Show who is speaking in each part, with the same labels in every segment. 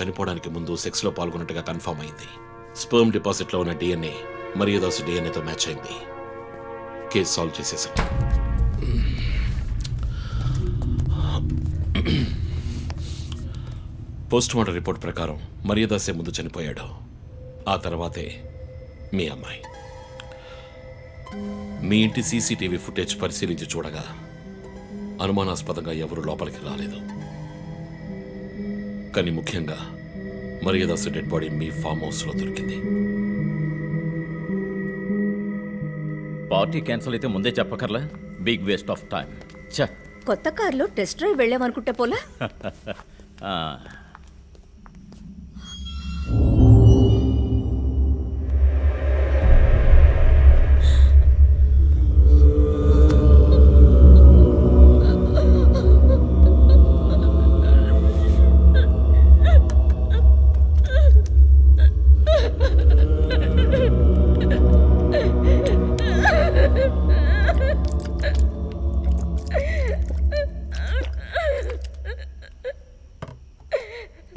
Speaker 1: చనిపోవడానికి ముందు సెక్స్లో పాల్గొన్నట్టుగా కన్ఫర్మ్ అయింది. స్పర్మ్ డిపాజిట్లో ఉన్న DNA మరియదాసు DNAతో మ్యాచ్ అయింది. కేసు సాల్వ్ చేసేసాం. పోస్ట్ మార్టం రిపోర్ట్ ప్రకారం మరియదాసే ముందు చనిపోయాడు. ఆ తర్వాతే మీ అమ్మాయి. మీ ఇంటి CCTV ఫుటేజ్ పరిశీలించి చూడగా అనుమానాస్పదంగా ఎవరు లోపలికి రాలేదు. కానీ ముఖ్యంగా మరియదాసు డెడ్ బాడీ మీ ఫామ్ హౌస్లో దొరికింది.
Speaker 2: పార్టీ క్యాన్సిల్ అయితే ముందే చెప్పకర్లా? Big waste of time.
Speaker 3: కొత్త కారులో టెస్ట్ డ్రైవ్ వెళ్ళామనుకుంటే పోలా?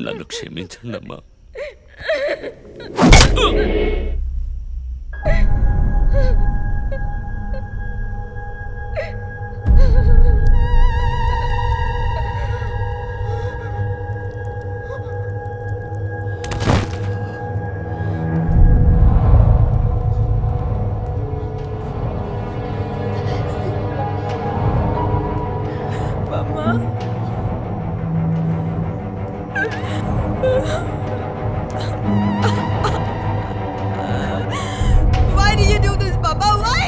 Speaker 4: నన్ను క్షమించండమ్మా.
Speaker 5: Why do you do this, Papa? Why?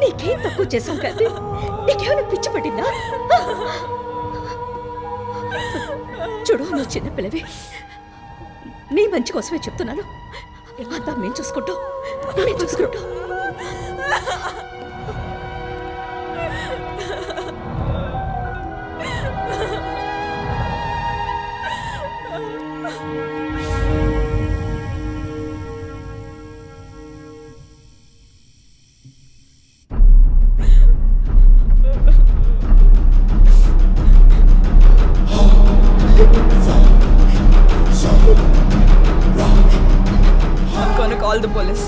Speaker 3: నీకేం తక్కువ చేశాం కదా? నీకేమైనా పిచ్చి పట్టిందా? చూడు, నువ్వు చిన్నపిల్లవి. నీ మంచి కోసమే చెప్తున్నాను. అంతా మేము చూసుకుంటాం.
Speaker 5: I'm gonna call the police.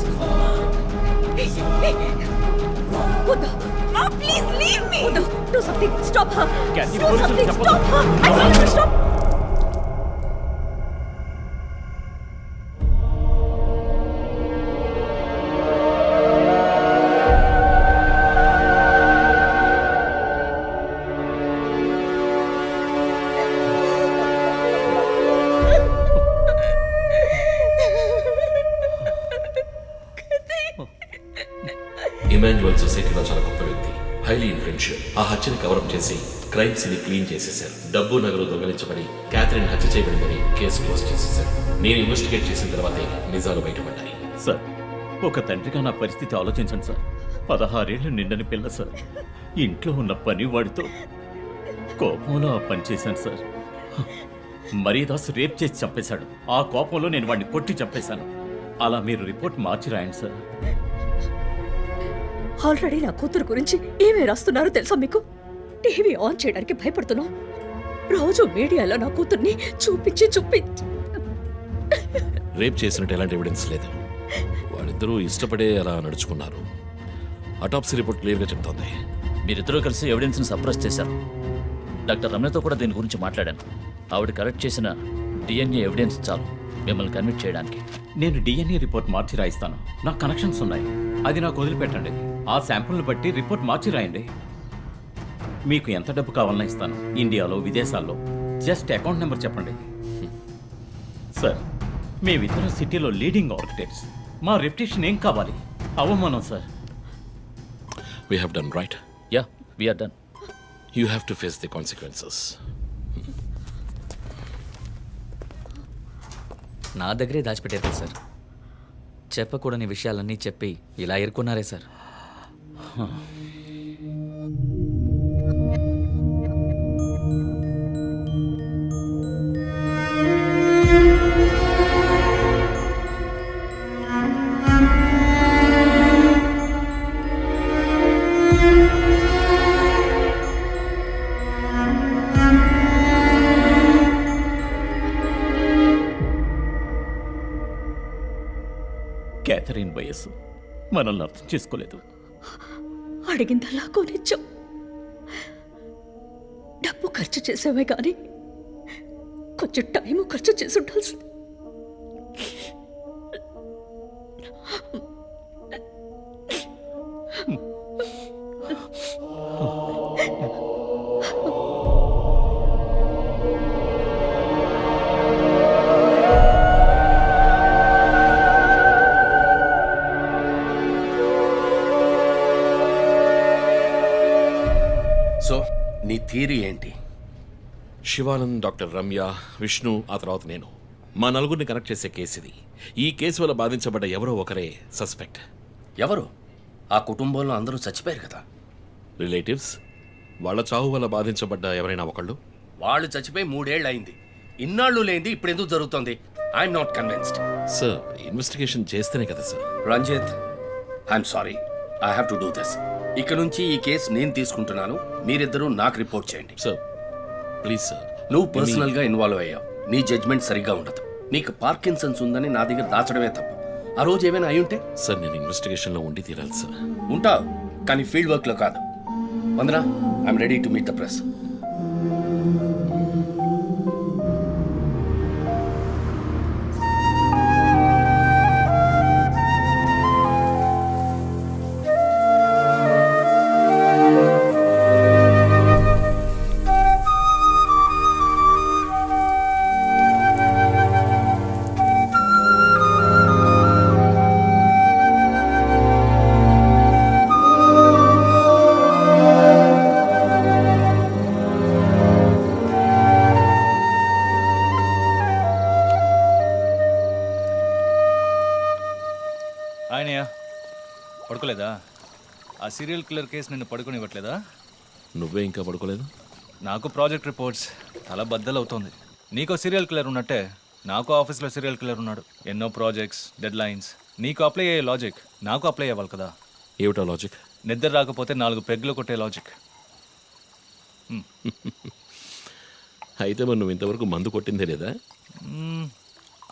Speaker 3: వద్దు.
Speaker 5: Mom, please leave me.
Speaker 3: వద్దు. Do something. Stop her.
Speaker 2: Kathy,
Speaker 3: Do
Speaker 2: police
Speaker 3: something.
Speaker 2: will
Speaker 3: Stop her. I tell you to stop.
Speaker 1: Emmanuel సొసైటీలో చాలా గొప్ప వ్యక్తి, హైలీ ఇన్ఫ్లుయెన్షియల్. ఆ హత్యని కవరప్ చేసి క్రైమ్ సీన్ క్లీన్ చేసేశారు. డబ్బు నగలు దొంగలించబడి క్యాథరిన్ హత్య చేయబడిందని కేసు క్లోజ్ చేసేశారు. నేను ఇన్వెస్టిగేట్ చేసిన తర్వాతే నిజాలు బయటపడ్డాయి.
Speaker 2: సార్, ఒక తండ్రిగా నా పరిస్థితి ఆలోచించండి సార్. 16 ఏళ్ళు నిండని పిల్ల సార్. ఇంట్లో ఉన్న పని వాడితో కోపంలో ఆ పని చేశాను సార్. మరియదాస్ రేప్ చేసి చంపేశాడు. ఆ కోపంలో నేను వాడిని కొట్టి చంపేశాను. అలా మీరు రిపోర్ట్ మార్చి రాయండి సార్.
Speaker 3: ఆల్రెడీ నా కూతురు గురించి ఏమేమి రాస్తున్నారో తెలుసా మీకు? టీవీ ఆన్ చేయడానికి భయపడుతున్నాం. రోజు మీడియాలో నా కూతుర్ని చూపించి
Speaker 1: రేప్ చేసినట్టు ఎలాంటి ఎవిడెన్స్ లేదు. వాళ్ళిద్దరూ ఇష్టపడే అలా నడుచుకున్నారు. అటాప్సీ రిపోర్ట్ క్లియర్గా చెప్తోంది.
Speaker 6: మీరిద్దరూ కలిసి ఎవిడెన్స్ని సప్రెస్ చేశారు. డాక్టర్ రమణతో కూడా దీని గురించి మాట్లాడాను. ఆవిడ కరెక్ట్ చేసిన DNA ఎవిడెన్స్ చాలు మిమ్మల్ని కన్విట్ చేయడానికి.
Speaker 2: నేను DNA రిపోర్ట్ మార్చి రాయిస్తాను. నాకు కనెక్షన్స్ ఉన్నాయి. అది నాకు వదిలిపెట్టండి. ఆ శాంపుల్ని బట్టి రిపోర్ట్ మార్చి రాయండి. మీకు ఎంత డబ్బు కావాలన్నా ఇస్తాను. ఇండియాలో, విదేశాల్లో. జస్ట్ అకౌంట్ నెంబర్ చెప్పండి. సార్, మేమిద్దరం సిటీలో లీడింగ్ ఆర్కిటెక్ట్స్. మా రెప్యుటేషన్ ఏం కావాలి? అవమానం sir.
Speaker 1: We have done right.
Speaker 6: Yeah, we're done.
Speaker 1: You have to face the consequences.
Speaker 7: నా దగ్గరే దాచిపెట్టారు కదా సార్. చెప్పకూడని విషయాలన్నీ చెప్పి ఇలా ఎరుకున్నారే సార్.
Speaker 2: క్యాథరిన్ వయస్సు మనల్ని అర్థం చేసుకోలేదు.
Speaker 3: అడిగిందల్లా కొనిచ్చాం. డబ్బు ఖర్చు చేసేవే కానీ కొంచెం టైం ఖర్చు చేసి ఉండాల్సింది.
Speaker 4: సో నీ థియరీ ఏంటి?
Speaker 1: శివానంద్, డాక్టర్ రమ్య, విష్ణు, ఆ తర్వాత నేను, మా నలుగురిని కనెక్ట్ చేసే కేసు ఇది. ఈ కేసు వల్ల బాధించబడ్డ ఎవరో ఒకరే సస్పెక్ట్.
Speaker 4: ఎవరు? ఆ కుటుంబంలో అందరూ చచ్చిపోయారు కదా.
Speaker 1: రిలేటివ్స్. వాళ్ళ చావు వల్ల బాధించబడ్డ ఎవరైనా ఒకళ్ళు.
Speaker 4: వాళ్ళు చచ్చిపోయి 3 ఏళ్ళు అయింది. ఇన్నాళ్ళు లేనిది ఇప్పుడు ఎందుకు జరుగుతోంది? I'm not convinced.
Speaker 1: Sir, investigation చేస్తేనే కదా sir.
Speaker 4: Ranjith, I'm sorry, I have to do this. ఇక నుంచి ఈ కేసు నేను తీసుకుంటున్నాను. మీరిద్దరూ నాకు రిపోర్ట్ చేయండి.
Speaker 1: Sir please sir.
Speaker 4: నువ్వు పర్సనల్ గా ఇన్వాల్వ్ అయ్యావు. నీ జడ్జ్మెంట్ సరిగ్గా ఉండదు. నీకు పార్కిన్సన్స్ ఉందని నా దగ్గర దాచడమే తప్పు. ఆ రోజు ఏమైనా అయి ఉంటే?
Speaker 1: సార్, నేను ఇన్వెస్టిగేషన్లో ఉండి తీరాలి సార్.
Speaker 4: ఉంటావు, కానీ ఫీల్డ్ వర్క్ లో కాదు. Vandana, I'm ready to meet the press.
Speaker 8: ఆయనయ్య పడుకోలేదా? ఆ సీరియల్ కిల్లర్ కేసు నిన్ను పడుకోనివ్వట్లేదా?
Speaker 1: నువ్వే ఇంకా పడుకోలేదు?
Speaker 8: నాకు ప్రాజెక్ట్ రిపోర్ట్స్ చాలా బద్దలవుతోంది. నీకో సీరియల్ కిల్లర్ ఉన్నట్టే నాకు ఆఫీస్లో సీరియల్ కిల్లర్ ఉన్నాడు. ఎన్నో ప్రాజెక్ట్స్, డెడ్ లైన్స్. నీకు అప్లై అయ్యే లాజిక్ నాకు అప్లై అవ్వాలి కదా.
Speaker 1: ఏమిటా లాజిక్?
Speaker 8: నిద్ర రాకపోతే 4 పెగ్గులు కొట్టే లాజిక్.
Speaker 1: అయితే మరి నువ్వు ఇంతవరకు మందు కొట్టిందే లేదా?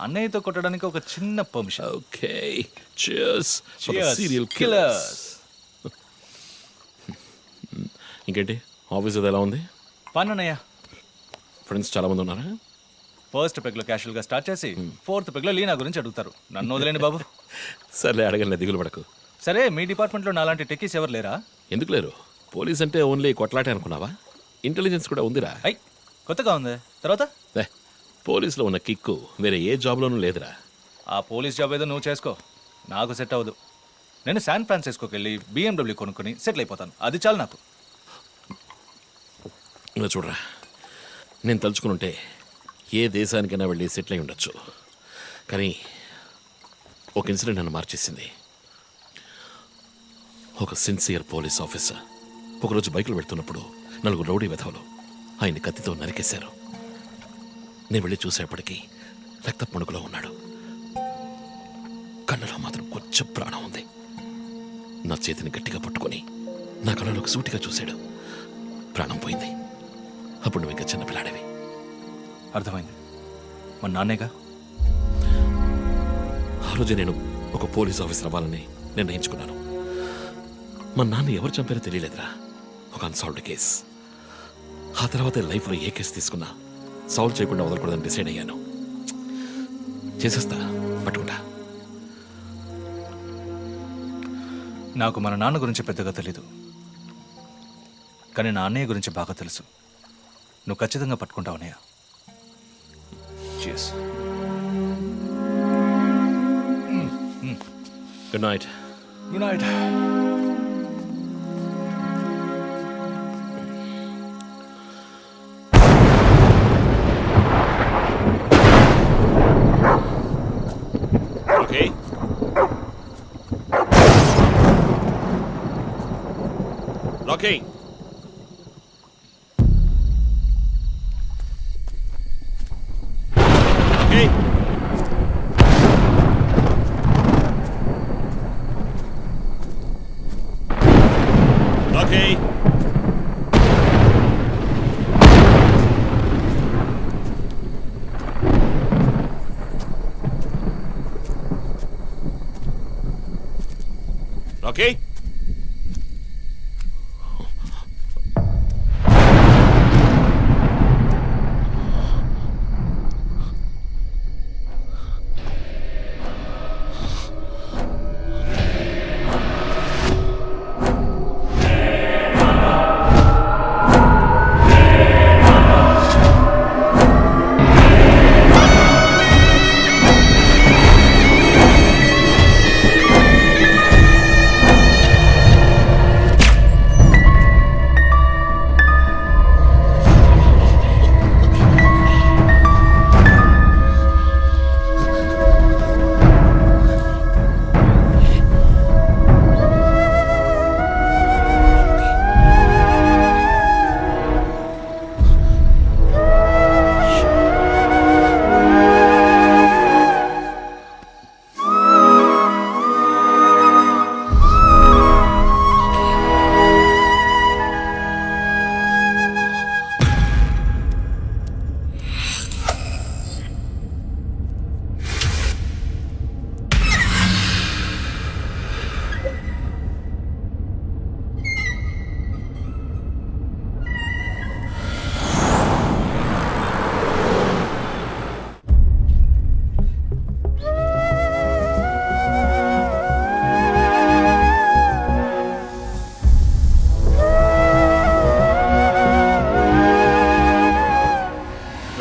Speaker 8: అన్నయ్యతో కొట్టడానికి ఒక చిన్న permission.
Speaker 1: Okay, cheers for
Speaker 8: Cheers,
Speaker 1: serial
Speaker 8: killers.
Speaker 1: Killers. ఇంకేంటి, ఆఫీస్ అది ఎలా ఉంది?
Speaker 8: ఫన్ అన్నయ్య.
Speaker 1: ఫ్రెండ్స్ చాలా మంది ఉన్నారా?
Speaker 8: ఫస్ట్ పెగ్లో క్యాషువల్గా స్టార్ట్ చేసి 4th పెగ్లో లీనా గురించి అడుగుతారు. నన్ను వదిలేండి బాబు.
Speaker 1: సర్లే, అడగలే, దిగులు పడకు.
Speaker 8: సరే, మీ డిపార్ట్మెంట్లో నాలాంటి టెక్కీస్ ఎవరు లేరా?
Speaker 1: ఎందుకు లేరు? పోలీస్ అంటే ఓన్లీ కొట్లాటే అనుకున్నావా? ఇంటెలిజెన్స్ కూడా ఉందిరా.
Speaker 8: అయ్, కొత్తగా ఉంది. తర్వాత
Speaker 1: దే, పోలీసులో ఉన్న కిక్కు వేరే ఏ జాబ్లోనూ లేదురా.
Speaker 8: ఆ పోలీస్ జాబ్ ఏదో నువ్వు చేసుకో, నాకు సెట్ అవ్వదు. నేను శాన్ ఫ్రాన్సిస్కోకి వెళ్ళి BMW కొనుక్కొని సెటిల్ అయిపోతాను. అది చాలు నాకు.
Speaker 1: ఇలా చూడరా, నేను తలుచుకుని ఉంటే ఏ దేశానికైనా వెళ్ళి సెటిల్ అయి ఉండొచ్చు. కానీ ఒక ఇన్సిడెంట్ నన్ను మార్చేసింది. ఒక సిన్సియర్ పోలీస్ ఆఫీసర్ ఒకరోజు బైకులు వెళ్తున్నప్పుడు 4 రౌడీ వెధవలు ఆయన్ని కత్తితో నరికేశారు. నేను వెళ్ళి చూసేప్పటికీ రక్త పణుకులో ఉన్నాడు. కళ్ళలో మాత్రం కొంచెం ప్రాణం ఉంది. నా చేతిని గట్టిగా పట్టుకొని నా కళ్ళలోకి సూటిగా చూశాడు. ప్రాణం పోయింది. అప్పుడు నువ్వు ఇంకా చిన్నపిల్లాడివి.
Speaker 8: అర్థమైంది. మా నాన్నేగా.
Speaker 1: ఆ రోజే నేను ఒక పోలీస్ ఆఫీసర్ అవ్వాలని నిర్ణయించుకున్నాను. మా నాన్న ఎవరు చంపారో తెలియలేదురా. ఒక అన్సాల్వ్డ్ కేస్. ఆ తర్వాత లైఫ్లో ఏ కేసు తీసుకున్నా సాల్వ్ చేయకుండా వదలకూడదని డిసైడ్ అయ్యాను. చేసేస్తా, పట్టుకుంటా.
Speaker 8: నాకు మన నాన్న గురించి పెద్దగా తెలీదు, కానీ నా అన్నయ్య గురించి బాగా తెలుసు. నువ్వు ఖచ్చితంగా పట్టుకుంటావు అన్నయ్య. Cheers.
Speaker 1: Good night.
Speaker 8: Good night.
Speaker 1: Okay, locking. Okay, okay. Rocky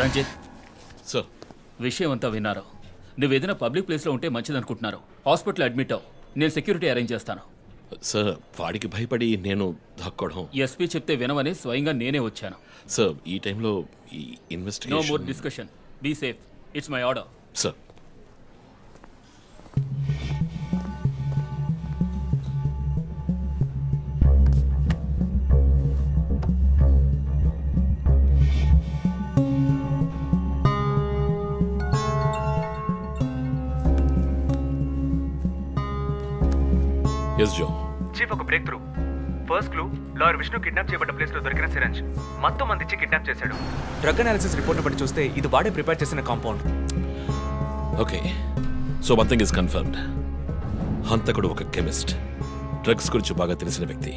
Speaker 6: Ranjith,
Speaker 1: sir
Speaker 6: విషయం అంతా విన్నారు. నువ్వు ఏదైనా పబ్లిక్ ప్లేస్లో ఉంటే మంచిదనుకుంటున్నారు. హాస్పిటల్ అడ్మిట్ అవ్వు, నేను సెక్యూరిటీ అరేంజ్ చేస్తాను.
Speaker 1: సార్ వాడికి భయపడి నేను దాక్కోవడం.
Speaker 6: ఎస్పీ చెప్తే వినమని స్వయంగా నేనే వచ్చాను.
Speaker 1: సార్ ఈ టైంలో ఈ
Speaker 6: no more
Speaker 1: investigation.
Speaker 6: Discussion, be safe, it's my order.
Speaker 1: Sir yes Joe.
Speaker 9: Chief, ఒక break through. First clue, lawyer Vishnu kidnap చేయబడ్డ ప్లేస్ లో దొరికిన సిరంజ్ మొత్తం మంది ఇచ్చి కిడ్నాప్ చేశాడు. డ్రగ్ అనాలిసిస్ రిపోర్ట్ బట్టి చూస్తే ఇది వాడే ప్రిపేర్ చేసిన compound.
Speaker 1: Okay, so one thing is confirmed. హంతకుడు ఒక కెమిస్ట్, డ్రగ్స్ గురించి బాగా తెలిసిన వ్యక్తి.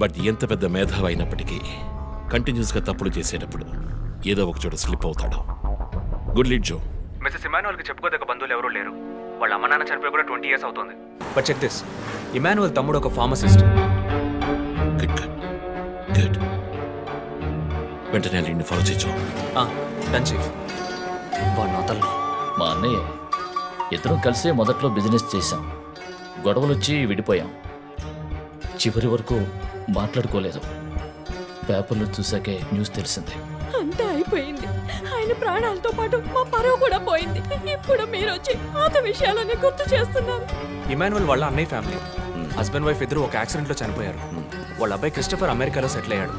Speaker 1: బట్ ఎంత పెద్ద మేధావి అయినప్పటికీ కంటిన్యూస్గా తప్పులు చేసేటప్పుడు ఏదో ఒక చోట స్లిప్ అవుతాడు. గుడ్ లీడ్ జో.
Speaker 9: మిస్సెస్ ఇమానువల్ కి చెప్పుకోదగ్గ బంధువులు ఎవరూ లేరు. వాళ్ళ అమ్మ నాన్న చనిపోయి కూడా 20 years అవుతుంది. బట్ చెక్ దిస్, ఇమానువల్ తమ్ముడు ఒక ఫార్మసిస్ట్.
Speaker 1: Good good good. వెంటనే లీడ్ని ఫాలో చేయొచ్చు.
Speaker 9: Done chief. వాడు నోతల్లో.
Speaker 6: మా అన్నయ్య, ఇద్దరం కలిసే మొదట్లో బిజినెస్ చేశాం. గొడవలు వచ్చి విడిపోయాం. చివరి వరకు మాట్లాడుకోలేదు. పేపర్లో చూసాకే న్యూస్ తెలిసింది.
Speaker 3: అంతా అయిపోయింది. ఆయన ప్రాణాలతో పాటు మా పరువు కూడా పోయింది. ఇప్పుడు మీరు వచ్చి పాత విషయాలన్నీ గుర్తు చేస్తున్నారు.
Speaker 9: ఇమానువల్ వాళ్ళ అన్నయ్య ఫ్యామిలీ, హస్బెండ్ వైఫ్ ఇద్దరు ఒక యాక్సిడెంట్ లో చనిపోయారు. వాళ్ళ అబ్బాయి క్రిస్టఫర్ అమెరికాలో సెటిల్ అయ్యాడు.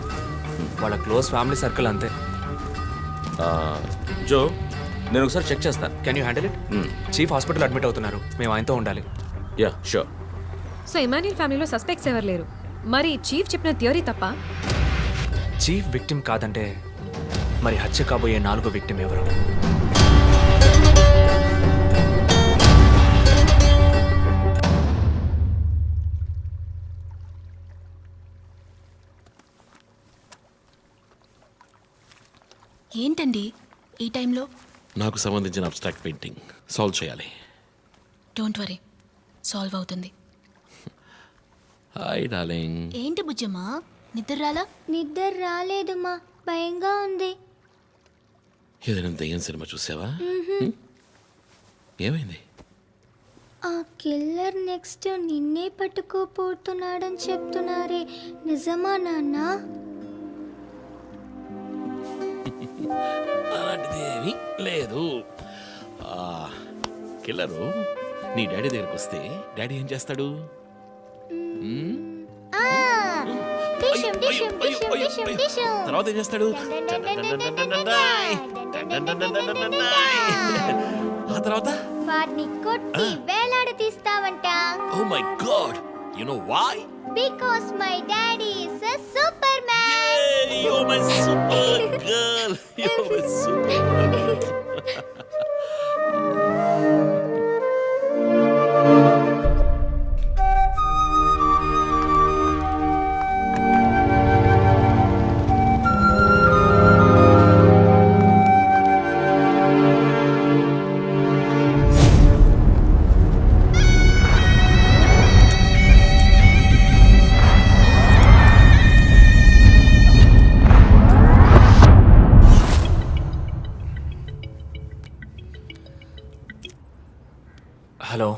Speaker 9: వాళ్ళ క్లోజ్ ఫ్యామిలీ సర్కిల్ అంతే.
Speaker 10: జో, నేను ఒకసారి చెక్ చేస్తాను.
Speaker 9: Can you handle it? Chief hospital admit అవుతున్నారు, మేము ఆయనతో ఉండాలి.
Speaker 10: Yeah sure.
Speaker 5: సో ఇమాన్యుల్ ఫ్యామిలీలో సస్పెక్ట్స్ ఎవరు లేరు. మరి చీఫ్ చెప్పిన థియరీ తప్ప?
Speaker 9: చీఫ్ విక్టిమ్ కాదంటే మరి హత్య కాబోయే 4వ విక్టిమ్ ఎవరు?
Speaker 5: ఏంటండి ఈ టైంలో?
Speaker 1: నాకు సంబంధించిన అబ్స్ట్రాక్ట్ పెయింటింగ్ సాల్వ్ చేయాలి.
Speaker 5: డోంట్ వరీ, సాల్వ్ అవుతుంది.
Speaker 1: Hi darling.
Speaker 5: ఏంటి బుజ్జమ్మా, నిద్ర రాలా?
Speaker 11: నిద్ర రాలేదుమా, భయంగా ఉంది.
Speaker 1: ఏదైనా దయ్యం సినిమా చూసావా? ఏమైంది?
Speaker 11: ఆ కిల్లర్ నెక్స్ట్ నిన్నే పట్టుకోపోతున్నాడని చెప్తున్నారే, నిజమా నాన్న?
Speaker 1: అలాంటిదేమీ లేదు. కిల్లరు నీ డాడీ దగ్గరికి వస్తే డాడీ ఏం చేస్తాడు?
Speaker 11: డిషం డిషం డిషం డిషం డిషం.
Speaker 1: తర్వాత ఏం చేస్తాడు? ఆ తర్వాత
Speaker 11: వాడిని కొట్టి వేలాడ తీస్తావంట.
Speaker 1: Oh my god, You know why?
Speaker 11: Because my daddy is a Superman.
Speaker 1: Hey, you're my super girl. You're my super.
Speaker 9: Hello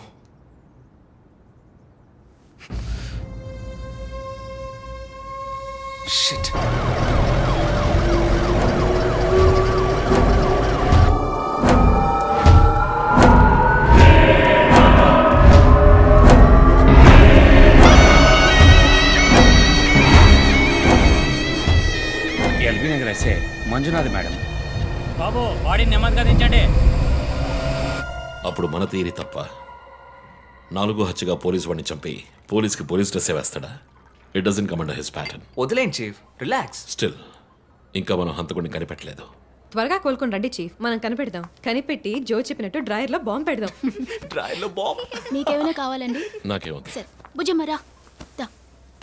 Speaker 9: shit
Speaker 4: LB Nagar SA Manjunath madam.
Speaker 2: బాబు బాడీని నెమ్మదిగా దించండి.
Speaker 1: అప్పుడు మన తీరి తప్ప 4 హత్యగా పోలీసు వాడిని చంపి పోలీస్కి పోలీస్ డ్రెస్సే వేస్తాడా? It doesn't come under his pattern.
Speaker 9: వదిలేండి చీఫ్, రిలాక్స్.
Speaker 1: స్టిల్ ఇంకా మనం హంతకుడిని కనిపెట్టలేదు.
Speaker 5: త్వరగా కోలుకొని రండి చీఫ్, మనం కనిపెడదాం. కనిపెట్టి జో చెప్పినట్టు డ్రాయర్లో బాంబు పెడదాం.
Speaker 9: డ్రాయర్లో బాంబ్.
Speaker 11: మీకేమైనా కావాలండి?
Speaker 1: నాకేముంది?
Speaker 11: సరే భుజమ్మరా.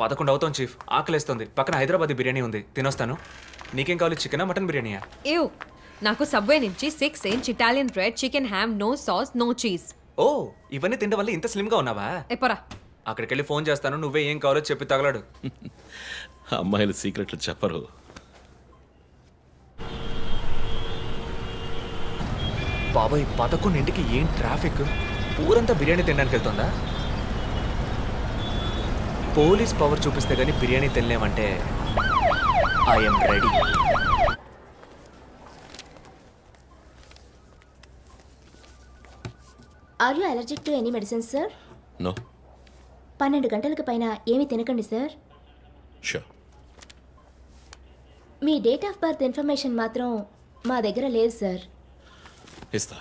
Speaker 9: 11 అవుతాం చీఫ్, ఆకలేస్తుంది. పక్కన హైదరాబాద్ బిర్యానీ ఉంది, తినొస్తాను. నీకేం కావాలి, చికెనా మటన్ బిర్యానీయా?
Speaker 5: ఏవ్, నాకు సబ్వే నుంచి 6 inch Italian bread, chicken ham, no sauce, no cheese.
Speaker 9: Oh, ఇవన్నీ తినడం వల్ల ఇంత స్లిమ్గా ఉన్నావా?
Speaker 5: ఎప్పరా
Speaker 9: అక్కడికి వెళ్ళి ఫోన్ చేస్తాను, నువ్వే ఏం కావాలో చెప్పి తగలాడు.
Speaker 1: అమ్మాయిలు సీక్రెట్లు చెప్పరు.
Speaker 9: బాబాయ్ 11ంటికి ఏం ట్రాఫిక్? ఊరంతా బిర్యానీ తినడానికి వెళ్తుందా? పోలీస్ పవర్ చూపిస్తే గానీ బిర్యానీ తినలేమంటే I'm ready.
Speaker 11: Are you allergic to any medicines sir?
Speaker 1: No.
Speaker 11: 12 గంటలకు పైన ఏమీ తినకండి సార్.
Speaker 1: షూర్.
Speaker 11: మీ డేట్ ఆఫ్ బర్త్ ఇన్ఫర్మేషన్ మాత్రం మా దగ్గర లేదు సార్.
Speaker 1: ఇస్తా.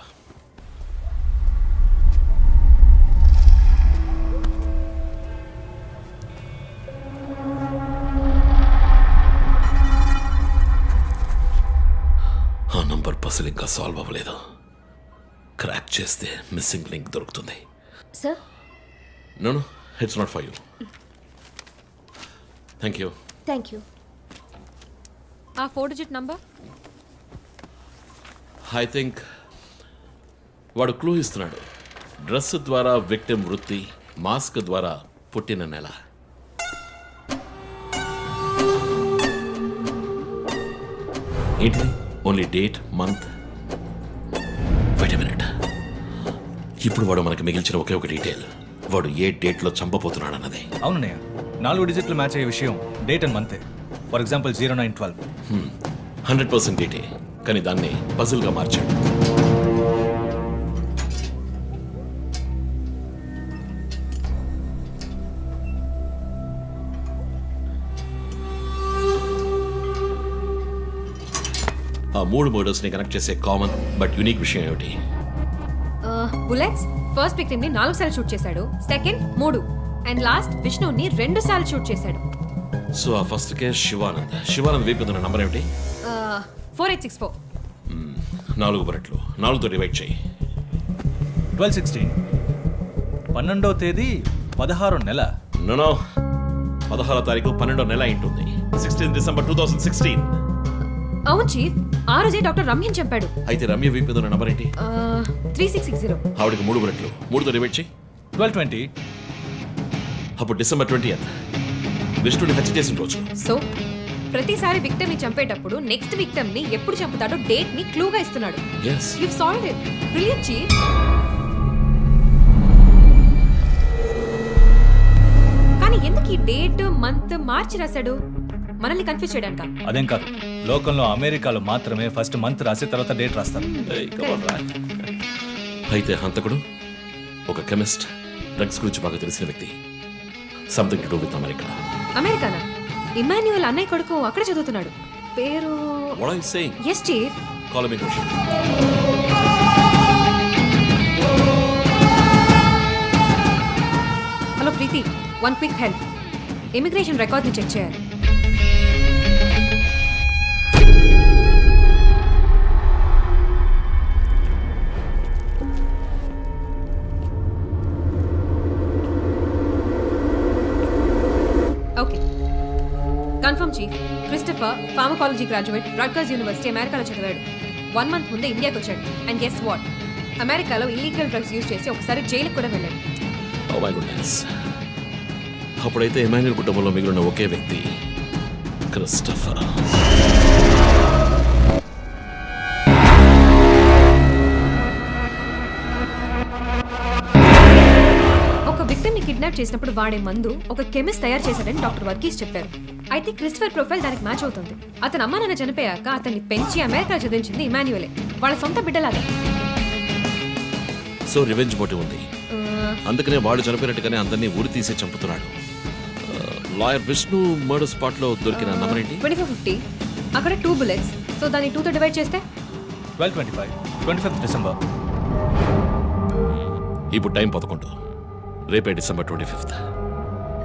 Speaker 1: ఆ నంబర్ పసిల్ ఇంకా సాల్వ్ అవ్వలేదు. క్రాక్ చేస్తే మిస్సింగ్ లింక్ దొరుకుతుంది.
Speaker 11: Sir
Speaker 1: no no, it's not for you. Thank you.
Speaker 11: Thank you.
Speaker 5: ఆ 4 డిజిట్ నంబర్.
Speaker 1: ఐ థింక్ వాడు క్లూ ఇస్తున్నాడు. డ్రెస్ ద్వారా విక్టిమ్ వృత్తి, మాస్క్ ద్వారా పుట్టిన నెల. ఏంటిది? Only date, month. Wait a minute. ఇప్పుడు వాడు మనకి మిగిల్చిన ఒకే ఒక డీటెయిల్, వాడు ఏ డేట్లో చంపబోతున్నాడు అన్నది.
Speaker 8: అవునన్నయ్య, 4 డిజిట్లు మ్యాచ్ అయ్యే విషయం డేట్ అండ్ మంతే. For example 0912.
Speaker 1: 100% డేటే, కానీ దాన్ని పజిల్గా మార్చాడు. ఆ 3 మర్డర్స్ని కనెక్ట్ చేసే కామన్ బట్ యూనిక్ విషయం ఏమిటి?
Speaker 5: బుల్లెట్స్. ఫస్ట్ విక్టిమ్ ని 4 సార్లు షూట్ చేశాడు, సెకండ్ 3, అండ్ లాస్ట్ విష్ణుని 2 సార్లు షూట్ చేశాడు.
Speaker 1: సో ఆ ఫస్ట్ కేస్ శివానంద్ వీపు ఉన్న నంబర్ ఏమిటి?
Speaker 5: 4864.
Speaker 1: 4 బుల్లెట్లు, 4తో డివైడ్ చేయి.
Speaker 8: 12/16. 12వ తేదీ 16వ నెల.
Speaker 1: నో, 16వ తారీఖు 12వ నెల ఉంటుంది. 16 డిసెంబర్ 2016.
Speaker 5: అవును చీఫ్, ఆ రోజే డాక్టర్ రమ్యని చంపాడు.
Speaker 1: అయితే రమ్య వీపు ఉన్న నంబర్ ఏంటి?
Speaker 5: 3660.
Speaker 1: ఆవిడకి 3 బుల్లెట్లు, 3తో డివైడ్ చేయి.
Speaker 8: 12/20.
Speaker 1: అప్పుడు డిసెంబర్ 20th విష్ణుని హత్య చేసిన రోజు.
Speaker 5: సో ప్రతిసారి విక్టిమ్ ని చంపేటప్పుడు నెక్స్ట్ విక్టిమ్ ని ఎప్పుడు చంపుతాడో డేట్ ని క్లూగా ఇస్తున్నాడు.
Speaker 1: Yes.
Speaker 5: You solved it. Brilliant chief. కానీ ఎందుకు ఈ డేట్, మంత్ మార్చి రాశాడు? మనల్ని కన్ఫ్యూజ్ చేయడానిక?
Speaker 8: అదేం కాదు, లోకంలో అమెరికాలో మాత్రమే ఫస్ట్ మంత్ రాసి తర్వాత డేట్ రాస్తారు.
Speaker 1: Hey, come on, Ryan. అయితే హంతకుడు ఒక కెమిస్ట్, డ్రగ్స్ గురించి బాగా తెలిసిన వ్యక్తి. Something to do with America.
Speaker 5: అమెరికానా? ఇమాన్యుయల్ అన్నయ్య కొడుకు అక్కడ చదువుతున్నాడు. పేరు
Speaker 1: What are you saying?
Speaker 5: Yes chief.
Speaker 1: Call me Koshin.
Speaker 5: Hello Preethi, one quick help. Immigration రికార్డ్ని చెక్ చేయాలి. Okay, confirm chief. Christopher pharmacology graduate, Rutgers university, అమెరికాలో చదివాడు. 1 month ముందే ఇండియాకి వచ్చాడు. అండ్ గెస్ వాట్, అమెరికాలో ఇల్లీగల్ డ్రగ్స్ యూజ్ చేసి ఒకసారి జైలుకి కూడా వెళ్ళాడు.
Speaker 1: Oh my goodness. అప్పుడైతే ఎమాన్యుల్ కుటుంబంలో మిగిలిన ఒకే వ్యక్తి క్రిస్టఫర్.
Speaker 5: ఒక విక్టిమ్ ని కిడ్నాప్ చేసినప్పుడు వాడే మందు ఒక కెమిస్ట్ తయారు చేశాడని డాక్టర్ వర్గీస్ చెప్పారు. అయితే క్రిస్టఫర్ ప్రొఫైల్ దానికి మ్యాచ్ అవుతుంది. అతని అమ్మ నాన్న చనిపోయాక అతన్ని పెంచి అమెరికా చదివించింది ఇమాన్యుయలే, వాళ్ళ సొంత బిడ్డలాగా.
Speaker 1: సో రివెంజ్ మోటివ్ ఉంది, అందుకనే వాడు చనిపోయినట్టుగానే అందరినీ ఊరి తీసి చంపుతున్నాడు. లాయర్ విష్ణు మర్డర్ స్పాట్ లో దొరికిన నంబర్ ఏంటి?
Speaker 5: 2450. అక్కడ 2 bullets. సో దాన్ని 2తో డివైడ్ చేస్తే
Speaker 8: 12:25, 25th December.
Speaker 1: ఇప్పుడు టైం 11. రేపే December 25th.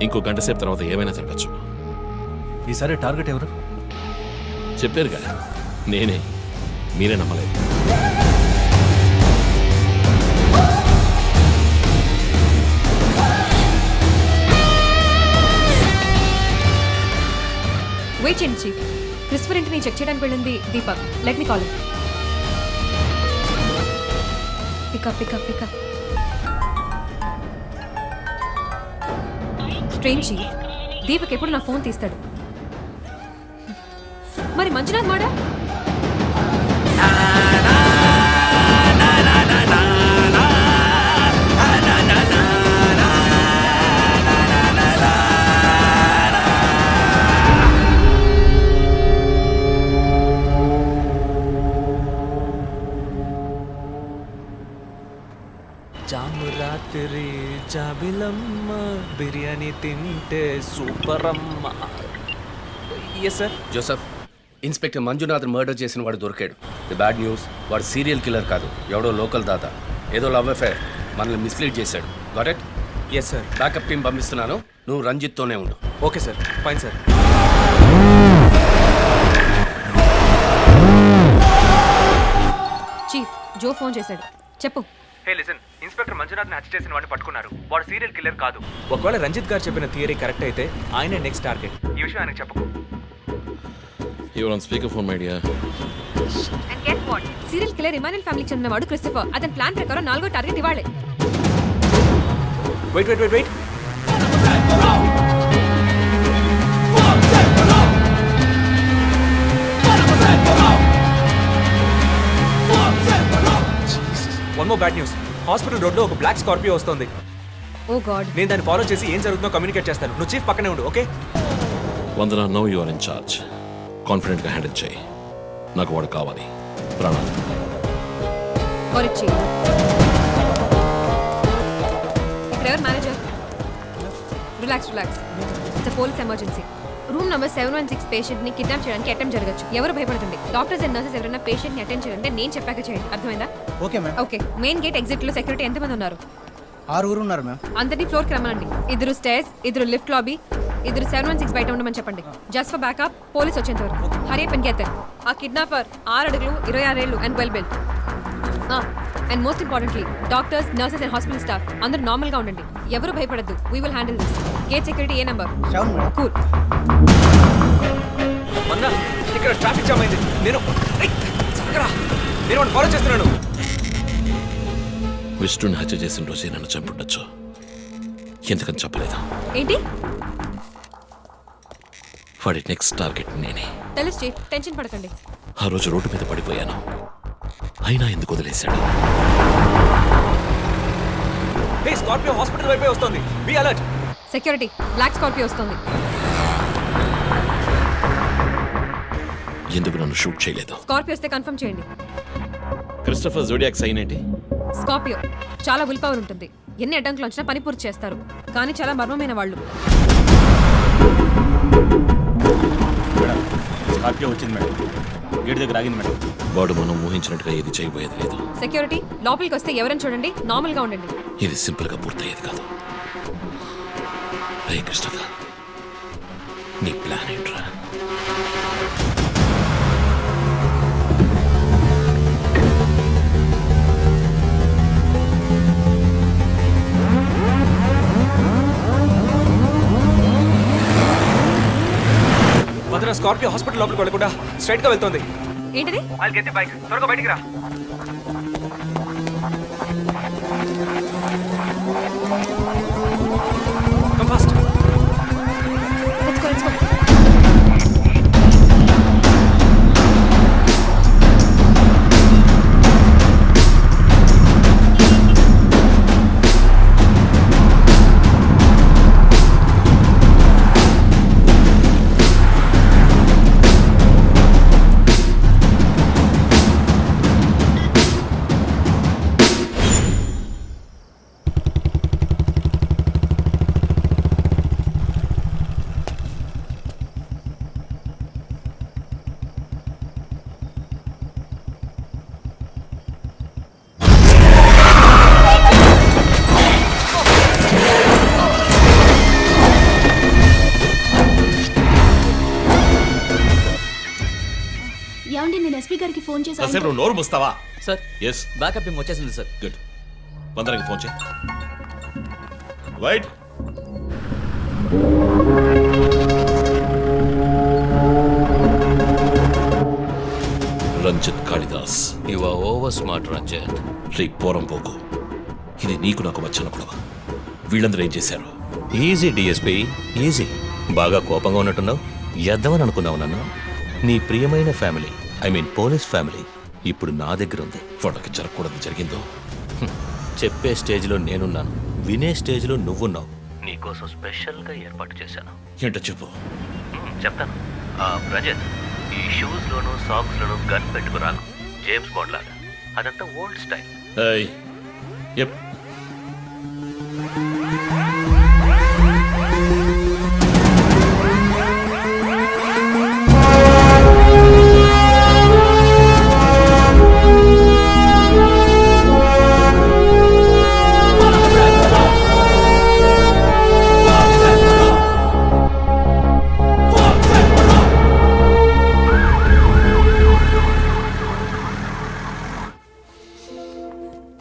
Speaker 1: ఇంకో గంట సేపు తర్వాత ఏమైనా జరగచ్చు.
Speaker 8: ఈసారి టార్గెట్ ఎవరు?
Speaker 1: చెప్పారు కదా, నేనే. మీరే నమ్మలేదు.
Speaker 5: వెయిట్ చేయండి చీఫ్. క్రిస్టఫర్ ఇంటిని చెక్ చేయడానికి వెళ్ళింది Deepak. Let me call. Pick up. Strange chief, Deepak ఎప్పుడు నా ఫోన్ తీస్తాడు. మరి మంజునాథ్ మాడా?
Speaker 9: జాము రాత్రి జాబిలమ్మ బిర్యానీ తింటే సూపర్ అమ్మ. Yes sir.
Speaker 4: Joseph, inspector Manjunath murder చేసిన వాడు దొరికాడు. ది బ్యాడ్ న్యూస్, వాడు సీరియల్ కిల్లర్ కాదు, ఎవడో లోకల్ దాత. ఏదో లవ్ అఫేర్, మనల్ని మిస్లీడ్ చేశాడు. Got it?
Speaker 9: Yes sir.
Speaker 4: Backup team పంపిస్తున్నాను, నువ్వు రంజిత్తోనే ఉండు.
Speaker 9: Okay sir, fine sir.
Speaker 5: Chief, Joe phone చేశాడు. చెప్పు.
Speaker 9: హే లిసన్, ఇన్స్పెక్టర్ మంజునాథ్ని హత్య చేసిన వాడిని పట్టుకున్నారు. వాడు సీరియల్ కిల్లర్ కాదు. ఒకవేళ రంజిత్ గారు చెప్పిన థియరీ కరెక్ట్ అయితే ఆయనే నెక్స్ట్ టార్గెట్. ఈ విషయం ఆయనకు చెప్పకు.
Speaker 1: Your on speaker phone my dear.
Speaker 5: And get what, serial killer Emmanuel ఫ్యామిలీకి చెందినవాడు క్రిస్టఫర్. అతని ప్లాన్ ప్రకారం 4వ టార్గెట్ ఇవాళే.
Speaker 9: Wait. One more bad news. Hospital రోడ్లో ఒక బ్లాక్ స్కార్పియో వస్తుంది.
Speaker 5: Oh God.
Speaker 9: నేను దాన్ని ఫాలో చేసి ఏం జరుగుతుందో కమ్యూనికేట్ చేస్తాను. నువ్వు చీఫ్ పక్కనే ఉండు, okay?
Speaker 1: Vandana, no you are in charge. కాన్ఫిడెంట్గా హ్యాండిల్ చేయి. నాకు వాడు కావాలి. ప్రాణాలు.
Speaker 5: చీఫ్, ఇక్కడ ఎవరు manager? Relax. It's police emergency. Room number 716 patient ని కిడ్నాప్ చేయడానికి అటెంప్ట్ జరగచ్చు. ఎవరు భయపడుతుంది. డాక్టర్స్ అండ్ నర్సెస్ ఎవరైనా పేషెంట్ ని అటెండ్ చేయాలంటే నేను చెప్పాక చేయండి. అర్థమైందా?
Speaker 12: Okay ma'am.
Speaker 5: Okay. Main gate exit లో సెక్యూరిటీ ఎంతమంది ఉన్నారు?
Speaker 12: 6 ఉన్నారు మ్యామ్.
Speaker 5: అందరినీ ఫ్లోర్ కి రమ్మనండి. 2 స్టేర్స్, 2 లిఫ్ట్ లాబీ, 2 716 బయట ఉండమని చెప్పండి. జస్ట్ ఫర్ బ్యాకప్, పోలీస్ వచ్చేంత వరకు. Hari up and get them. ఆ కిడ్నాపర్ 6 అడుగులు 26 ఏళ్ళు and well build. And most importantly doctors, nurses and hospital staff అందరూ నార్మల్ గా ఉండండి. ఎవరు భయపడద్దు. We will handle this. Gate security A number?
Speaker 12: 7 madam.
Speaker 5: Cool.
Speaker 9: మొన్న ఇక్కడ ట్రాఫిక్ జామ్ అయింది. నేను వాడిని ఫాలో చేస్తున్నాను.
Speaker 1: విష్ణుని హత్య చేసిన రోజే నన్ను చంపుండొచ్చు. ఎందుకని చెప్పలేదు?
Speaker 5: ఏంటి?
Speaker 1: వాడి నెక్స్ట్ టార్గెట్ నేనే.
Speaker 5: తెలుసు చీఫ్, టెన్షన్ పడకండి.
Speaker 1: ఆ రోజు రోడ్డు మీద పడిపోయాను, అయినా ఎందుకు వదిలేశాడు?
Speaker 9: హే, స్కార్పియో హాస్పిటల్ వైపే వస్తుంది. Be alert.
Speaker 5: Security, black Scorpio వస్తుంది.
Speaker 1: ఎందుకు నన్ను షూట్ చేయలేదు?
Speaker 5: స్కార్పియో వస్తే కన్ఫర్మ్ చేయండి.
Speaker 1: క్రిస్టఫర్ జోడియాక్ సైన్ ఏంటి?
Speaker 5: స్కార్పియో చాలా విల్ పవర్ ఉంటుంది. ఎన్ని అడ్డంకులు వచ్చినా పని పూర్తి చేస్తారు. కానీ చాలా మర్మమైన వాళ్ళు.
Speaker 12: స్కార్పియో వచ్చింది మేడం. గేట్ దగ్గర ఆగింది మేడం.
Speaker 1: వాడు మనం ఊహించినట్టుగా ఏది చేయబోయేది లేదు.
Speaker 5: సెక్యూరిటీ, లోపలికి వస్తే ఎవరని చూడండి. నార్మల్ గా ఉండండి.
Speaker 1: ఇది సింపుల్ గా పూర్తయ్యేది కాదు. రే క్రిస్టఫర్, నీ ప్లాన్ ఏంట్రా?
Speaker 9: వదిన స్కార్పియో హాస్పిటల్ లోపలికి వెళ్ళకుండా స్ట్రైట్ గా వెళ్తుంది.
Speaker 5: ఏంటిది?
Speaker 9: వాళ్ళకి ఎత్తి బైక్ త్వరగా బయటికి రా. Come fast.
Speaker 5: Let's go, let's go.
Speaker 11: ఏమండి, నేను ఎస్పీ గారికి ఫోన్ చేశాను.
Speaker 1: కాసేపు నువ్వు నోరు మూస్తావా?
Speaker 7: సార్
Speaker 1: ఎస్,
Speaker 7: బ్యాకప్ టీమ్ వచ్చేసింది సార్.
Speaker 1: గుడ్. వందనకి ఫోన్ చేయి. Wait, Ranjith Kalidas.
Speaker 4: You are over smart Ranjith.
Speaker 1: రే పోరం పోకు, ఇది నీకు నాకు వచ్చిన గొడవ. వీళ్ళందరూ ఏం చేశారు?
Speaker 13: Easy DSP, easy. బాగా కోపంగా ఉన్నట్టున్నావు. ఎద్దామని అనుకున్నావు నన్ను. నీ ప్రియమైన family, I mean police family, ఇప్పుడు నా దగ్గర ఉంది.
Speaker 1: వాళ్ళకి జరగకూడదు జరిగిందో.
Speaker 13: చెప్పే స్టేజ్లో నేనున్నాను, వినే స్టేజ్లో నువ్వున్నావు. నీకోసం స్పెషల్గా ఏర్పాటు చేశాను.
Speaker 1: ఏంటో చెప్పు.
Speaker 13: చెప్తాను. రజత్, ఈ షూస్లోను సాక్స్లోను గన్ పెట్టుకురాకు, జేమ్స్ బాండ్ లాగా. అదంతా ఓల్డ్ స్టైల్.
Speaker 1: ఏయ్, ఎప్.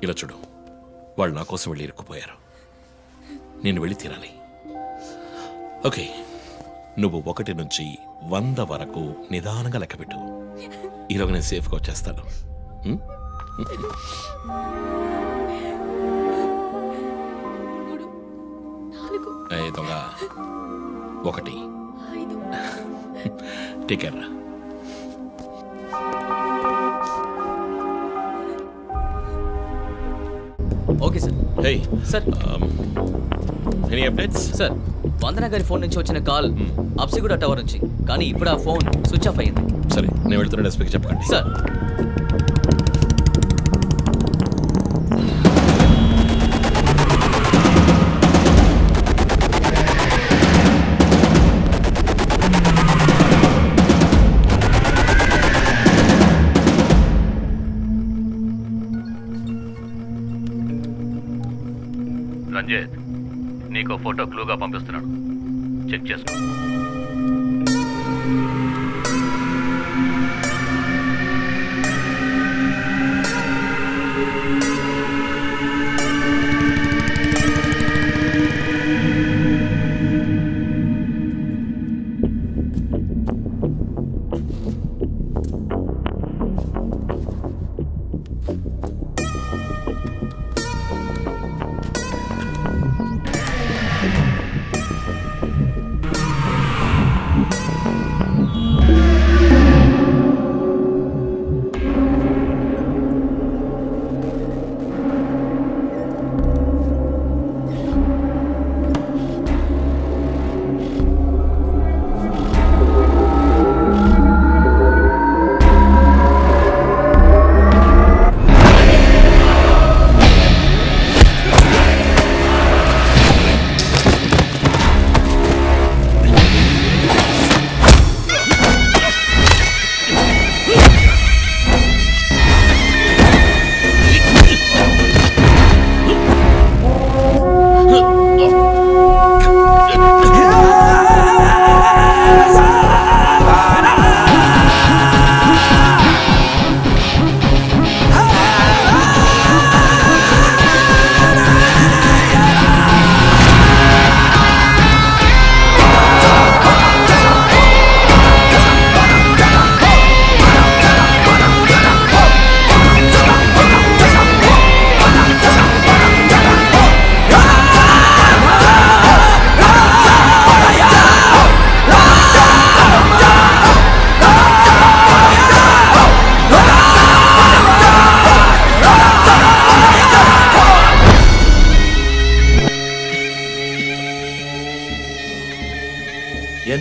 Speaker 1: ఇలా చూడు, వాళ్ళు నా కోసం వెళ్ళి ఇరుక్కుపోయారు. నేను వెళ్ళి తీరాలి. ఓకే, నువ్వు 1 నుంచి 100 వరకు నిదానంగా లెక్కపెట్టు. ఈలోగా నేను సేఫ్గా వచ్చేస్తాను. దొంగ 1 ticket.
Speaker 7: Okay sir.
Speaker 1: Hey
Speaker 7: sir.
Speaker 1: Any updates?
Speaker 7: Sir, Vandana గారి ఫోన్ నుంచి వచ్చిన కాల్ అప్సిగూడ టవర్ నుంచి, కానీ ఇప్పుడు ఆ ఫోన్ స్విచ్ ఆఫ్ అయ్యింది.
Speaker 1: సరే, నేను వెళ్తున్న ఎస్పీకి చెప్పండి.
Speaker 7: సార్.
Speaker 13: రంజిత్, నీకో ఫోటో క్లూగా పంపిస్తున్నాడు, చెక్ చేసుకో.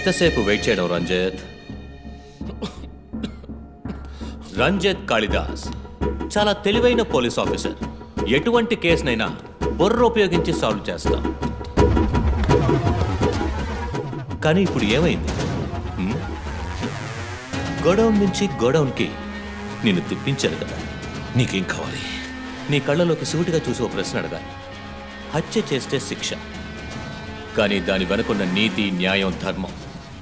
Speaker 13: ఎంతసేపు వెయిట్ చేయడం రంజిత్? రంజిత్ కాళిదాస్ చాలా తెలివైన పోలీస్ ఆఫీసర్. ఎటువంటి కేసునైనా బుర్ర ఉపయోగించి సాల్వ్ చేస్తాం. కానీ ఇప్పుడు ఏమైంది? గోడౌన్ నుంచి గోడౌన్కి నిన్ను తిప్పించాను కదా. నీకేం కావాలి? నీ కళ్ళలోకి సూటిగా చూసి ఒక ప్రశ్న అడగాలి. హత్య చేస్తే శిక్ష, కానీ దాని వెనుకున్న నీతి, న్యాయం, ధర్మం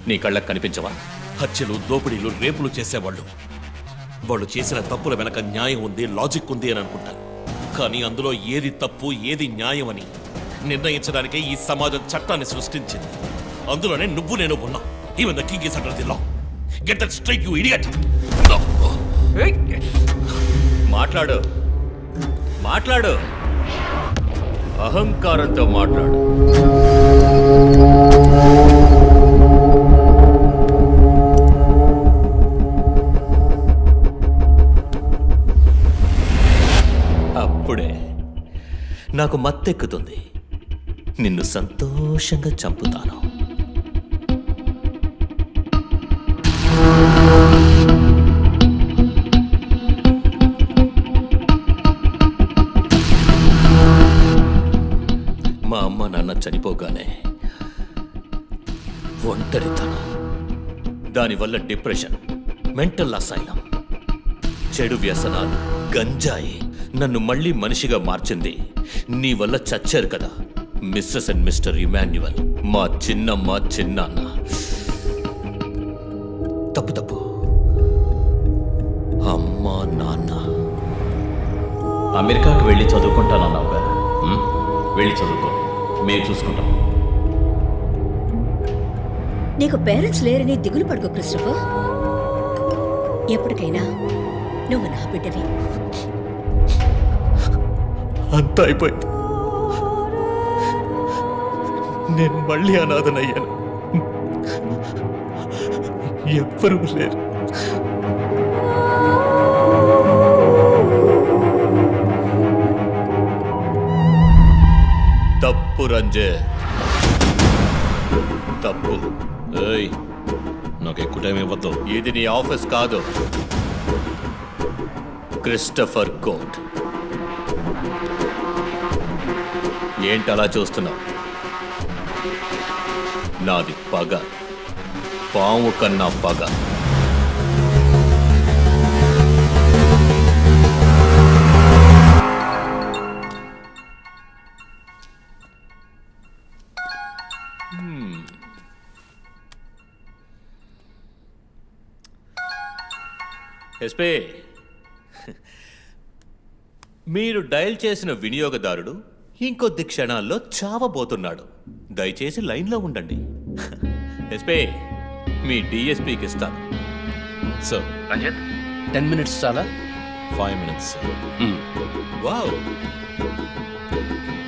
Speaker 13: నీ కళ్ళకు కనిపించవా?
Speaker 1: హత్యలు, దోపిడీలు, రేపులు చేసేవాళ్ళు వాళ్ళు చేసిన తప్పుల వెనక న్యాయం ఉంది, లాజిక్ ఉంది అని అనుకుంటారు. కానీ అందులో ఏది తప్పు, ఏది న్యాయం అని నిర్ణయించడానికే ఈ సమాజం చట్టాన్ని సృష్టించింది. అందులోనే నువ్వు నేను ఉన్నా. Even the king is under the law. Get that straight you idiot.
Speaker 13: మాట్లాడు, మాట్లాడు, అహంకారంతో మాట్లాడు. అప్పుడే నాకు మత్తెక్కుతుంది. నిన్ను సంతోషంగా చంపుతాను. మా అమ్మ నాన్న చనిపోగానే ఒంటరితనం, దానివల్ల డిప్రెషన్, మెంటల్ అసైలం, చెడు వ్యసనాలు, గంజాయి నన్ను మళ్ళీ మనిషిగా మార్చింది. నీ వల్ల చచ్చారు కదా మిస్సెస్ అండ్ మిస్టర్ ఇమాన్యువల్, మా చిన్నమ్మ, చిన్నాన్న. తప్పు తప్పు, అమ్మ, నాన్న.
Speaker 2: అమెరికాకి వెళ్ళి చదువుకుంటానన్నావుగా, వెళ్ళి చదువుకో, మేము చూసుకుంటాం.
Speaker 3: నీకు పేరెంట్స్ లేరని దిగులు పడుకో క్రిస్టఫర్. ఎప్పటికైనా నువ్వు నా బిడ్డవి.
Speaker 13: అంతా అయిపోయింది. నేను మళ్ళీ అనాథనయ్యాను. ఎవ్వరూ లేరు. తప్పు రంజిత్, తప్పు.
Speaker 1: ఏయ్, నాకు ఎక్కువ టైం ఇవ్వద్దు.
Speaker 13: ఇది నీ ఆఫీస్ కాదు, క్రిస్టఫర్ కోర్ట్. ఏంటలా చూస్తున్నావు? నాది పగ, పాము కన్నా పగ. ఎస్పీ, మీరు డయల్ చేసిన వినియోగదారుడు ఇంకొద్ది క్షణాల్లో చావబోతున్నాడు. దయచేసి లైన్లో ఉండండి. ఎస్పీ, మీ డిఎస్పీకి ఇస్తాను.
Speaker 1: సార్,
Speaker 4: రంజిత్ 10 minutes చాలా?
Speaker 1: 5 minutes.
Speaker 13: Wow,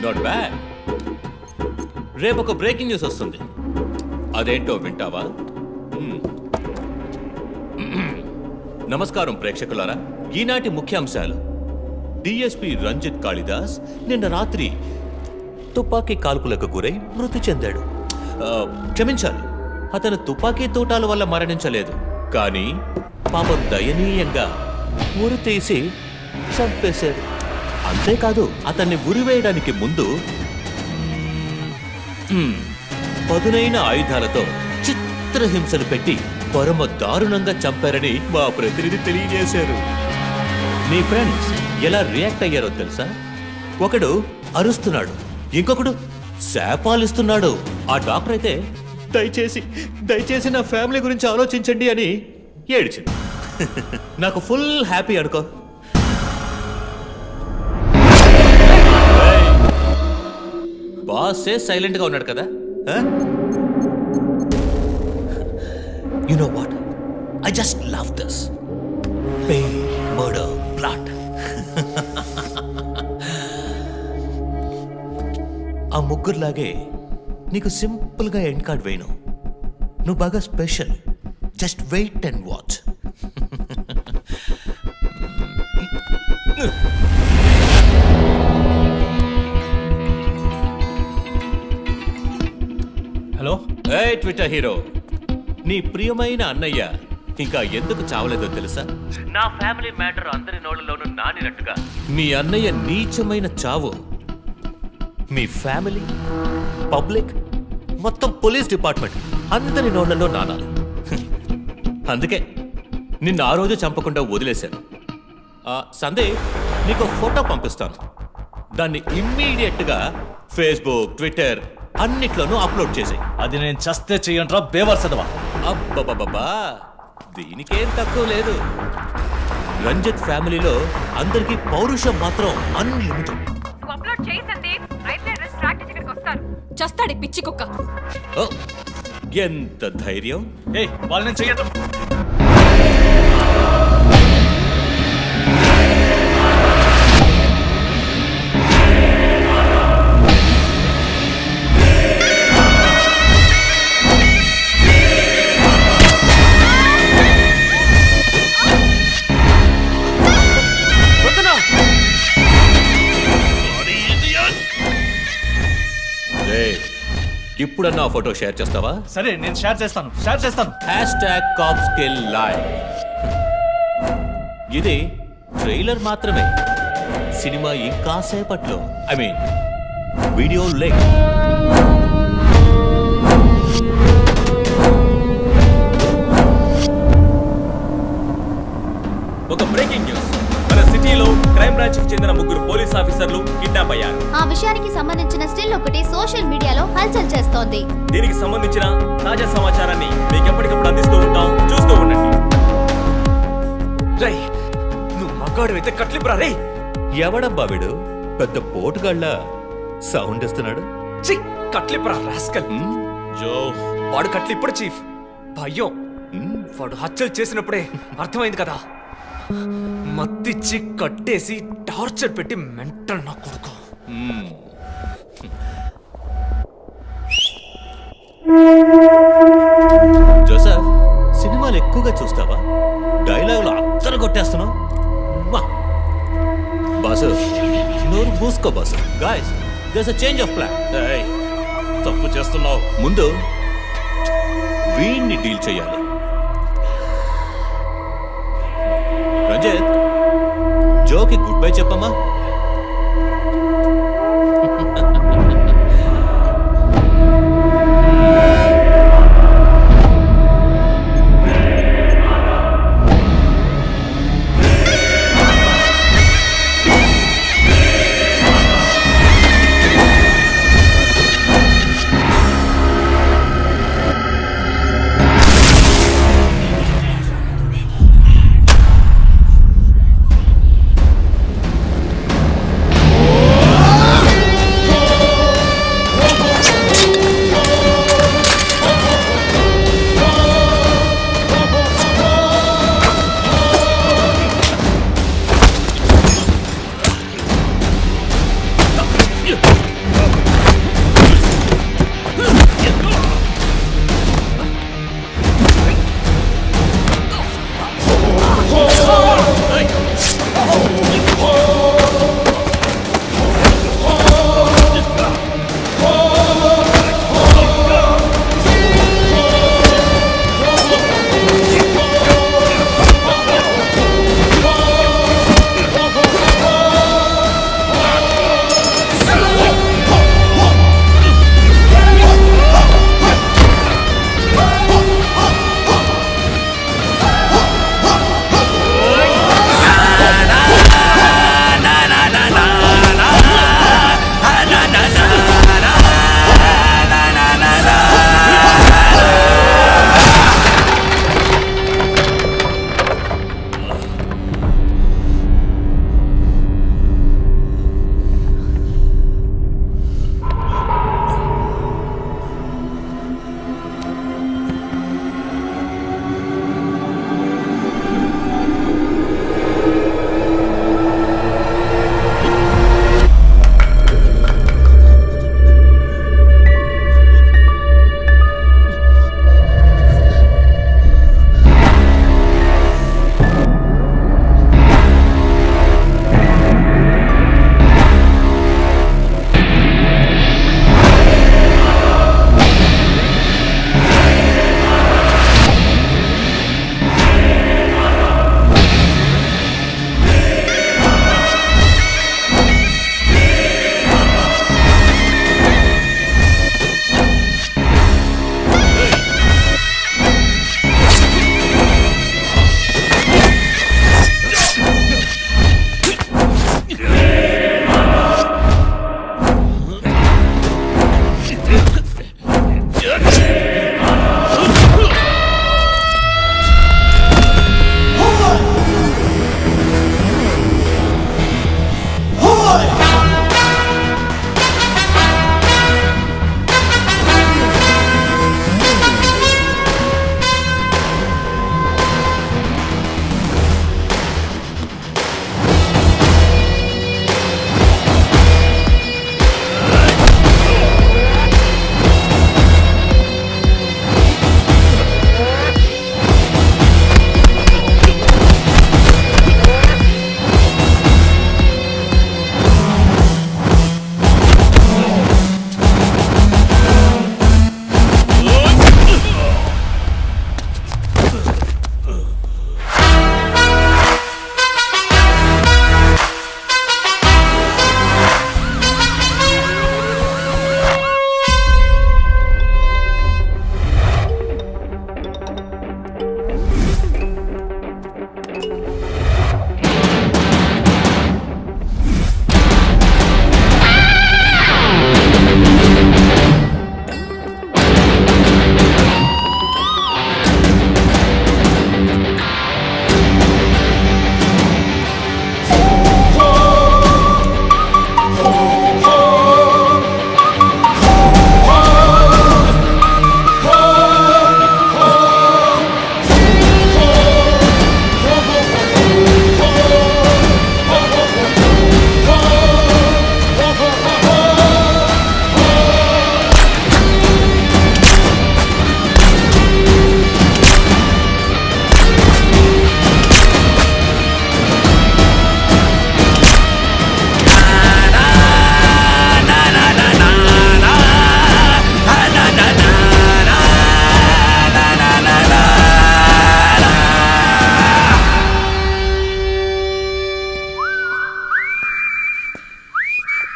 Speaker 13: not bad. రేపు ఒక బ్రేకింగ్ న్యూస్ వస్తుంది. అదేంటో వింటావా? నమస్కారం ప్రేక్షకులారా. ఈనాటి ముఖ్యాంశాలు: డిఎస్పీ రంజిత్ కాళిదాస్ నిన్న రాత్రి తుపాకీ కాల్పులకు గురై మృతి చెందాడు. క్షమించాలి, అతను తుపాకీ తూటాల వల్ల మరణించలేదు, కానీ పాపం దయనీయంగా ఉరి తీసి చంపేశాడు. అంతేకాదు, అతన్ని ఉరివేయడానికి ముందు పదునైన ఆయుధాలతో చిత్రహింసలు పెట్టి పరమ దారుణంగా చంపారని మా ప్రతినిధి తెలియజేశారు. మీ ఫ్రెండ్స్ ఎలా రియాక్ట్ అయ్యారో తెలుసా? ఒకడు అరుస్తున్నాడు, ఇంకొకడు శాపాలిస్తున్నాడు. ఆ డాక్టర్ అయితే దయచేసి నా ఫ్యామిలీ గురించి ఆలోచించండి అని ఏడ్చింది. నాకు ఫుల్ హ్యాపీ అనుకో. బాసే సైలెంట్గా ఉన్నాడు కదా. You know what, I just love this. Pain, murder, blood. ఆ ముగ్గురులాగే నీకు సింపుల్గా ఎండ్ కార్డ్ వేయను. నువ్వు బాగా special. Just wait and watch.
Speaker 8: Hello.
Speaker 13: ఏ ట్విట్టర్ హీరో, నీ ప్రియమైన అన్నయ్య ఇంకా ఎందుకు చావలేదో తెలుసా? నా ఫ్యామిలీ మ్యాటర్ అందరి నోళ్లలోనూ నానినట్టుగా మీ అన్నయ్య నీచమైన చావు మీ ఫ్యామిలీ, పబ్లిక్, మొత్తం పోలీస్ డిపార్ట్మెంట్ అందరి నోళ్లలో నానాలి. అందుకే నిన్ను ఆ రోజు చంపకుండా వదిలేశాను. సందే నీకు ఫోటో పంపిస్తాను. దాన్ని ఇమ్మీడియట్గా ఫేస్బుక్, ట్విట్టర్ అన్నిట్లోనూ అప్లోడ్ చేసాయి.
Speaker 8: అది నేను చస్తే చెయ్యంట్రా బేవర్ సదవా.
Speaker 13: అబ్బబ్బబ్బా, దీనికేం తక్కువ లేదు. రంజిత్ ఫ్యామిలీలో అందరికీ పౌరుషం మాత్రం అన్లిమిటెడ్.
Speaker 5: అప్లోడ్ చేసింది అయితే ట్రాక్ ఇక్కడికి వస్తారు. చస్తాడి పిచ్చి కుక్క.
Speaker 13: ఓ, ఎంత ధైర్యం!
Speaker 8: ఏయ్ వాళ్ళని చెయ్యదు.
Speaker 13: ఇప్పుడన్నా ఆ ఫోటో షేర్ చేస్తావా?
Speaker 8: సరే నేను షేర్ చేస్తాను.
Speaker 13: #CopsKillLive. ఇది ట్రైలర్ మాత్రమే. సినిమా ఇంకాసేపట్లో, ఐ మీన్ వీడియో లెగ్.
Speaker 10: ఒక బ్రేకింగ్ న్యూస్. మన సిటీలో క్రైమ్ బ్రాంచ్ కి చెందిన 3 పోలీస్ ఆఫీసర్లు కిడ్నాప్ అయ్యారు.
Speaker 11: ఆ విషయానికి సంబంధించిన స్టిల్ ఒకటి సోషల్ మీడియాలో హల్చల్ చేస్తోంది.
Speaker 10: దీనికి సంబంధించిన తాజా సమాచారాన్ని మీకు ఎప్పటికప్పుడు అందిస్తూ ఉంటాం, చూస్తూ ఉండండి.
Speaker 9: రేయ్, నువ్వు మగాడు అయితే కట్లిపురా రే.
Speaker 13: ఎవడబ్బా వీడు పెద్ద పోటుగాళ్ళ సౌండ్ ఇస్తున్నాడు?
Speaker 9: చి కట్లిపురా రాస్కల్.
Speaker 13: జో,
Speaker 9: వాడు కట్లిప్పుడు చీఫ్. భయం. వాడు హత్యలు చేసినప్పుడే అర్థమైంది కదా. మత్తిచ్చి కట్టేసి టార్చర్ పెట్టి మెంటల్ నా కొడుకు.
Speaker 13: జోసఫ్, సినిమాలు ఎక్కువగా చూస్తావా? డైలాగులు అత్తరు కొట్టేస్తున్నావు. బాసు, నోరు మూసుకో boss. Guys, there's a change of plan. తప్పు చేస్తున్నావు. ముందు వీణ్ణి డీల్ చేయాలి. రంజిత్, జోకి గుడ్ బై చెప్పమ్మా.